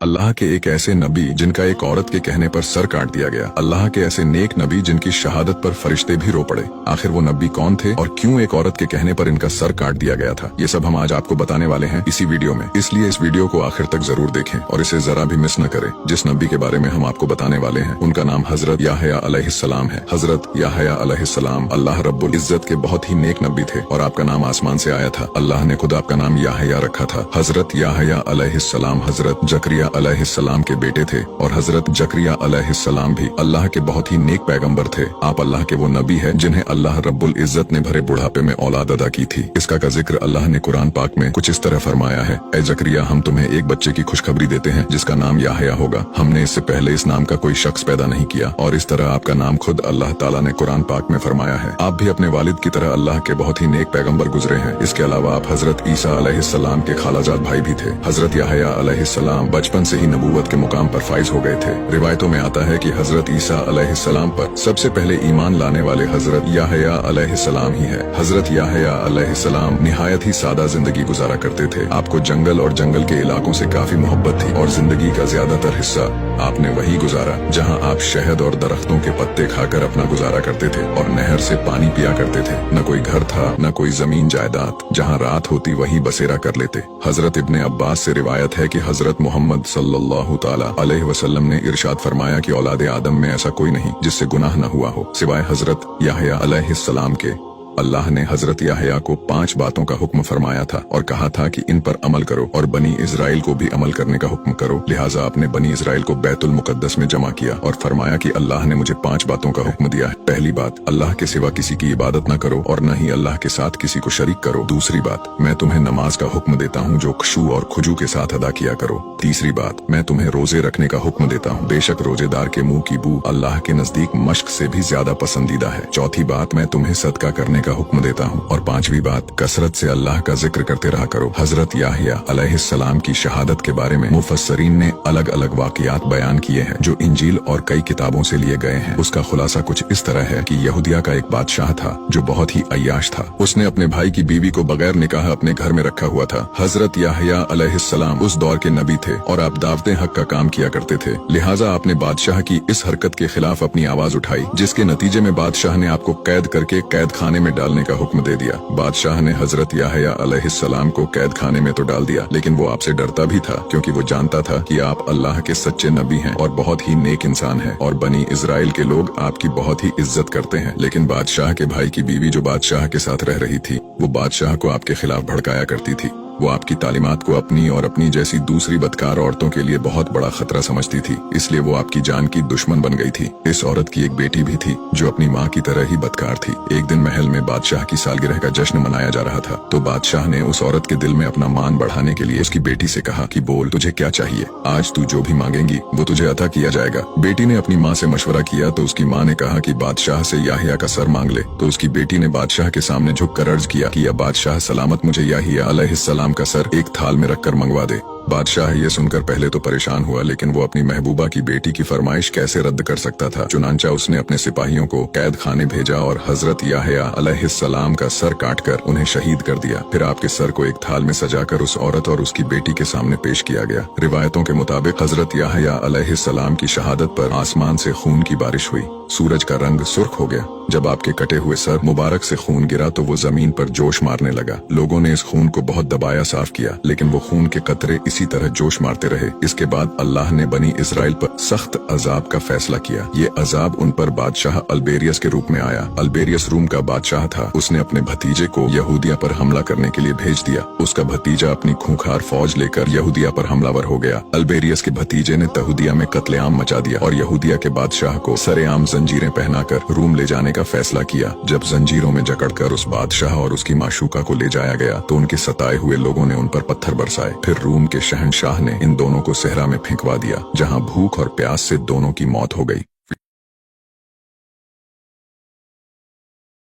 अल्लाह के एक ऐसे नबी जिनका एक औरत के कहने पर सर काट दिया गया। अल्लाह के ऐसे नेक नबी जिनकी शहादत पर फरिश्ते भी रो पड़े। आखिर वो नबी कौन थे और क्यों एक औरत के कहने पर इनका सर काट दिया गया था, ये सब हम आज आपको बताने वाले हैं इसी वीडियो में। इसलिए इस वीडियो को आखिर तक जरूर देखें और इसे जरा भी मिस न करें। जिस नबी के बारे में हम आपको बताने वाले हैं उनका नाम हजरत याहया अलैहिस्सलाम है। हजरत याहया अलैहिस्सलाम अल्लाह रब्बुल इज्जत के बहुत ही नेक नबी थे और आपका नाम आसमान से आया था। अल्लाह ने खुद आपका नाम याहया रखा था। हजरत याहया अलैहिस्सलाम हजरत जकरिया अलैहिस्सलाम के बेटे थे और हजरत जकरिया अलैहिस्सलाम भी अल्लाह के बहुत ही नेक पैगंबर थे। आप अल्लाह के वो नबी है जिन्हें अल्लाह रब्बुल इज्जत ने भरे बुढ़ापे में औलाद अदा की थी। इसका का जिक्र अल्लाह ने कुरान पाक में कुछ इस तरह फरमाया है, ए जकरिया, हम तुम्हें एक बच्चे की खुशखबरी देते हैं जिसका नाम याहया होगा। हमने इससे पहले इस नाम का कोई शख्स पैदा नहीं किया और इस तरह आपका नाम खुद अल्लाह ताला ने कुरान पाक में फरमाया है। आप भी अपने वालिद की तरह अल्लाह के बहुत ही नेक पैगंबर गुजरे हैं। इसके अलावा आप हजरत ईसा अलैहिस्सलाम के खालाजाद भाई भी थे। हजरत याहया अलैहिस्सलाम बचपन से ही नबूवत के मुकाम पर फाइज हो गए थे। रिवायतों में आता है कि हजरत ईसा अलैहिस्सलाम पर सबसे पहले ईमान लाने वाले हजरत याहया अलैहिस्सलाम ही है। हजरत याहया अलैहिस्सलाम निहायत ही सादा जिंदगी गुजारा करते थे। आपको जंगल और जंगल के इलाकों से काफी मोहब्बत थी और जिंदगी का ज्यादातर हिस्सा आपने वही गुजारा जहाँ आप शहद और दरख्तों के पत्ते खाकर अपना गुजारा करते थे और नहर से पानी पिया करते थे। न कोई घर था, न कोई जमीन जायदाद। जहाँ रात होती वहीं बसेरा कर लेते। हजरत इब्ने अब्बास से रिवायत है कि हजरत मोहम्मद सल्लल्लाहु ताला अलैहि वसल्लम ने इरशाद फरमाया कि औलादे आदम में ऐसा कोई नहीं जिससे गुनाह न हुआ हो सिवाय हजरत याहया अलैहिस्सलाम के। अल्लाह ने हजरत याहया को 5 बातों का हुक्म फरमाया था और कहा था कि इन पर अमल करो और बनी इजराइल को भी अमल करने का हुक्म करो। लिहाजा आपने बनी इजराइल को बैतुल मुकद्दस में जमा किया और फरमाया कि अल्लाह ने मुझे 5 बातों का हुक्म दिया है। पहली बात, अल्लाह के सिवा किसी की इबादत न करो और न ही अल्लाह के साथ किसी को शरीक करो। दूसरी बात, मैं तुम्हें नमाज का हुक्म देता हूँ जो खुशू और खुजू के साथ अदा किया करो। तीसरी बात, मैं तुम्हें रोजे रखने का हुक्म देता हूँ। बेशक रोजेदार के मुंह की बू अल्लाह के नजदीक मश्क से भी ज्यादा पसंदीदा है। चौथी बात, मैं तुम्हें सदका करने का हुक्म देता हूँ। और 5वीं बात, कसरत से अल्लाह का जिक्र करते रहा करो। हजरत याहया अलैहिस्सलाम की शहादत के बारे में मुफस्सरीन ने अलग अलग वाकयात बयान किए हैं जो इंजील और कई किताबों से लिए गए हैं। उसका खुलासा कुछ इस तरह है कि यहूदिया का एक बादशाह था जो बहुत ही अय्याश था। उसने अपने भाई की बीवी को बगैर निकाह अपने घर में रखा हुआ था। हजरत याहया अलैहिस्सलाम उस दौर के नबी थे और आप दावते हक का काम किया करते थे। लिहाजा आपने बादशाह की इस हरकत के खिलाफ अपनी आवाज उठाई जिसके नतीजे में बादशाह ने आपको कैद करके कैद खाने में डालने का हुक्म दे दिया। बादशाह ने हजरत याहया अलैहिस्सलाम को कैद खाने में तो डाल दिया लेकिन वो आपसे डरता भी था क्योंकि वो जानता था कि आप अल्लाह के सच्चे नबी हैं और बहुत ही नेक इंसान हैं और बनी इजराइल के लोग आपकी बहुत ही इज्जत करते हैं। लेकिन बादशाह के भाई की बीवी जो बादशाह के साथ रह रही थी वो बादशाह को आपके खिलाफ भड़काया करती थी। वो आपकी तालीमात को अपनी और अपनी जैसी दूसरी बदकार औरतों के लिए बहुत बड़ा खतरा समझती थी, इसलिए वो आपकी जान की दुश्मन बन गई थी। इस औरत की एक बेटी भी थी जो अपनी माँ की तरह ही बदकार थी। एक दिन महल में बादशाह की सालगिरह का जश्न मनाया जा रहा था तो बादशाह ने उस औरत के दिल में अपना मान बढ़ाने के लिए उसकी बेटी से कहा कि बोल, तुझे क्या चाहिए? आज तू जो भी मांगेंगी वो तुझे अता किया जाएगा। बेटी ने अपनी माँ से मशवरा किया तो उसकी माँ ने कहा कि बादशाह से याहया का सर मांग ले। तो उसकी बेटी ने बादशाह के सामने झुककर अर्ज किया कि या बादशाह सलामत, मुझे याहया अलैहिस्सलाम का सर एक थाल में रखकर मंगवा दे। बादशाह ये सुनकर पहले तो परेशान हुआ लेकिन वो अपनी महबूबा की बेटी की फरमाइश कैसे रद्द कर सकता था। चुनांचा उसने अपने सिपाहियों को कैद खाने भेजा और हजरत याहया अलैहिस्सलाम का सर काटकर उन्हें शहीद कर दिया। फिर आपके सर को एक थाल में सजाकर उस औरत और उसकी बेटी के सामने पेश किया गया। रिवायतों के मुताबिक हजरत याहया अलैहिस्सलाम की शहादत पर आसमान से खून की बारिश हुई। सूरज का रंग सुर्ख हो गया। जब आपके कटे हुए सर मुबारक से खून गिरा तो वो जमीन पर जोश मारने लगा। लोगों ने इस खून को बहुत दबाया, साफ किया, लेकिन वो खून के कतरे इसी तरह जोश मारते रहे। इसके बाद अल्लाह ने बनी इजराइल पर सख्त अजाब का फैसला किया। ये अजाब उन पर बादशाह अल्बेरियस के रूप में आया। अल्बेरियस रूम का बादशाह था। उसने अपने भतीजे को यहूदिया पर हमला करने के लिए भेज दिया। उसका भतीजा अपनी खूंखार फौज लेकर यहूदिया पर हमलावर हो गया। अल्बेरियस के भतीजे ने तहूदिया में कत्लेआम मचा दिया और यहूदिया के बादशाह को सरेआम जंजीरें पहनाकर रूम ले जाने का फैसला किया। जब जंजीरों में जकड़कर उस बादशाह और उसकी माशूका को ले जाया गया तो उनके सताए हुए लोगों ने उन पर पत्थर बरसाए। फिर रूम के शहंशाह ने इन दोनों को सहरा में फेंकवा दिया जहां भूख और प्यास से दोनों की मौत हो गई।